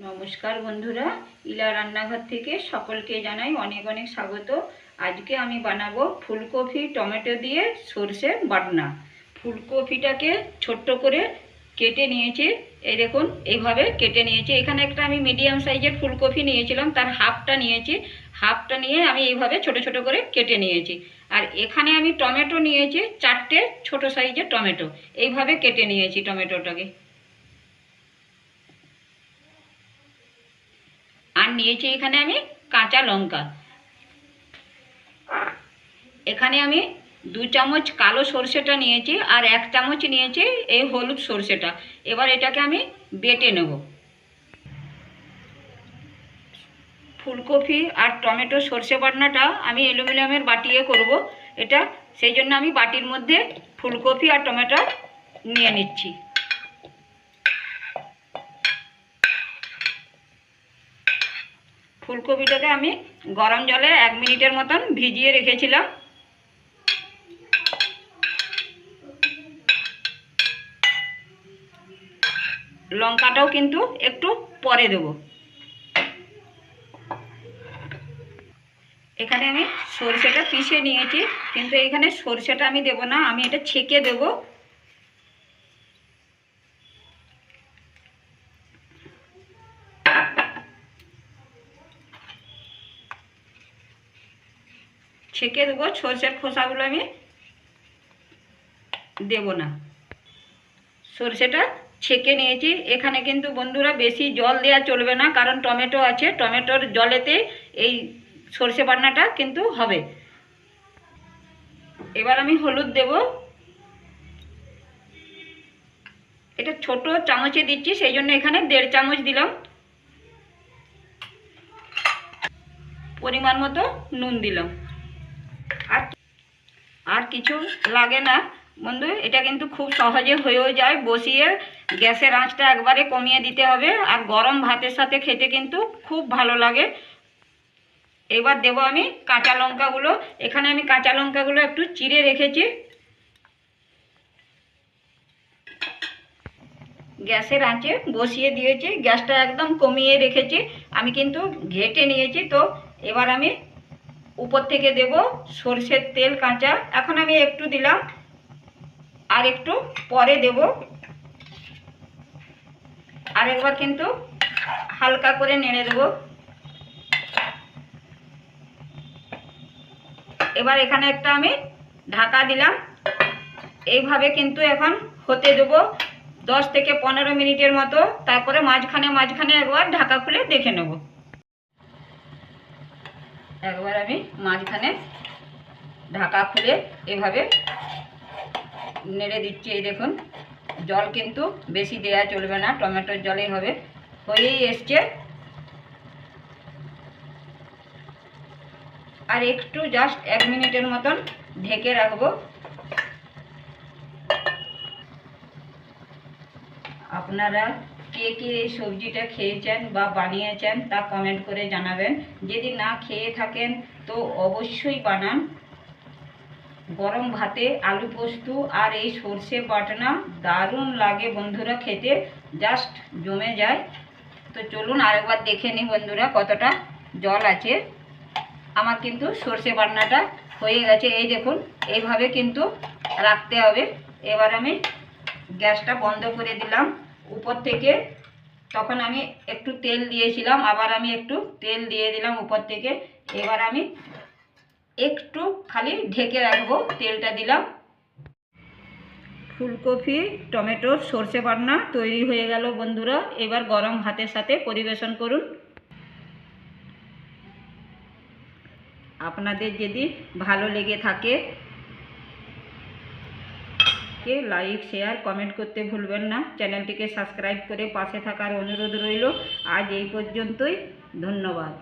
নমস্কার বন্ধুরা, ইলা রান্নাঘর থেকে সকলকে জানাই অনেক অনেক স্বাগত। আজকে আমি বানাবো ফুলকপি টমেটো দিয়ে সরষে বাটনা। ফুলকপিটাকে ছোট্ট করে কেটে নিয়েছি, এই দেখুন এইভাবে কেটে নিয়েছি। এখানে একটা আমি মিডিয়াম সাইজের ফুলকপি নিয়েছিলাম, তার হাফটা নিয়েছি। হাফটা নিয়ে আমি এইভাবে ছোট ছোট করে কেটে নিয়েছি। আর এখানে আমি টমেটো নিয়েছি, 4টে ছোট সাইজের টমেটো এইভাবে কেটে নিয়েছি টমেটোটাকে। আর নিয়েছি এখানে আমি কাঁচা লঙ্কা। এখানে আমি 2 চামচ কালো সরষেটা নিয়েছি আর 1 চামচ নিয়েছি এই হলুদ সরষেটা। এবার এটাকে আমি বেটে নেব। ফুলকপি আর টমেটো সরষে বাটনাটা আমি অ্যালুমিনিয়ামের বাটিয়ে করব এটা, সেই জন্য আমি বাটির মধ্যে ফুলকপি আর টমেটো নিয়ে নিচ্ছি। ফুলকপিটাকে আমি গরম জলে 1 মিনিটের মতন ভিজিয়ে রেখেছিলাম। লঙ্কাটাও কিন্তু একটু পরে দেব। এখানে আমি সরষেটা পিষে নিয়েছি, কিন্তু এখানে সরষেটা আমি দেব না, আমি এটা ছেঁকে দেব। ছেঁকে দেবো, সরষের খোসাগুলো আমি দেব না। সরষেটা ছেঁকে নিয়েছি। এখানে কিন্তু বন্ধুরা বেশি জল দেওয়া চলবে না, কারণ টমেটো আছে, টমেটোর জলেতে এই সরষে বাটনাটা কিন্তু হবে। এবার আমি হলুদ দেব। এটা ছোট চামচে দিচ্ছি, সেই জন্য এখানে 1.5 চামচ দিলাম। পরিমাণ মতো নুন দিলাম। আর কিছু লাগে না বন্ধু, এটা কিন্তু খুব সহজে হয়েও যায়। বসিয়ে গ্যাসের আঁচটা একবারে কমিয়ে দিতে হবে, আর গরম ভাতের সাথে খেতে কিন্তু খুব ভালো লাগে। এবার দেব আমি কাঁচা লঙ্কাগুলো। এখানে আমি কাঁচা লঙ্কাগুলো একটু চিড়ে রেখেছি। গ্যাসের আঁচে বসিয়ে দিয়েছি, গ্যাসটা একদম কমিয়ে রেখেছি। আমি কিন্তু ঘেটে নিয়েছি। তো এবার আমি উপর থেকে দেব সরষের তেল কাঁচা। এখন আমি একটু দিলাম, আর একটু পরে দেব। আর একবার কিন্তু হালকা করে নেড়ে দেব। এবার এখানে একটা আমি ঢাকা দিলাম। এইভাবে কিন্তু এখন হতে দেব 10 থেকে 15 মিনিটের মতো। তারপরে মাঝখানে মাঝখানে একবার ঢাকা খুলে দেখে নেব। একবার আমি মাঝখানে ঢাকা খুলে এভাবে নেড়ে দিচ্ছি। এই দেখুন, জল কিন্তু বেশি দেয়া চলবে না, টমেটোর জলেই হবে। হয়েই এসছে। আর একটু জাস্ট 1 মিনিটের মতন ঢেকে রাখবো। আপনারা কে কে এই সবজিটা খেয়েছেন বা বানিয়েছেন তা কমেন্ট করে জানাবেন। যদি না খেয়ে থাকেন তো অবশ্যই বানান। গরম ভাতে আলু পোস্ত আর এই সরষে বাটনা দারুণ লাগে বন্ধুরা, খেতে জাস্ট জমে যায়। তো চলুন আরেকবার দেখে নিই বন্ধুরা কতটা জল আছে। আমার কিন্তু সরষে বাটনাটা হয়ে গেছে। এই দেখুন, এইভাবে কিন্তু রাখতে হবে। এবার আমি গ্যাসটা বন্ধ করে দিলাম উপর থেকে। তখন আমি একটু তেল দিয়েছিলাম, আবার আমি একটু তেল দিয়ে দিলাম উপর থেকে। এবার আমি একটু খালি ঢেকে রাখবো, তেলটা দিলাম। ফুলকপি টমেটোর সরষে বাটনা তৈরি হয়ে গেল বন্ধুরা। এবার গরম ভাতের সাথে পরিবেশন করুন। আপনাদের যদি ভালো লেগে থাকে লাইক শেয়ার কমেন্ট করতে ভুলবেন না। চ্যানেলটিকে সাবস্ক্রাইব করে পাশে থাকার অনুরোধ রইল। আজ এই পর্যন্তই, ধন্যবাদ।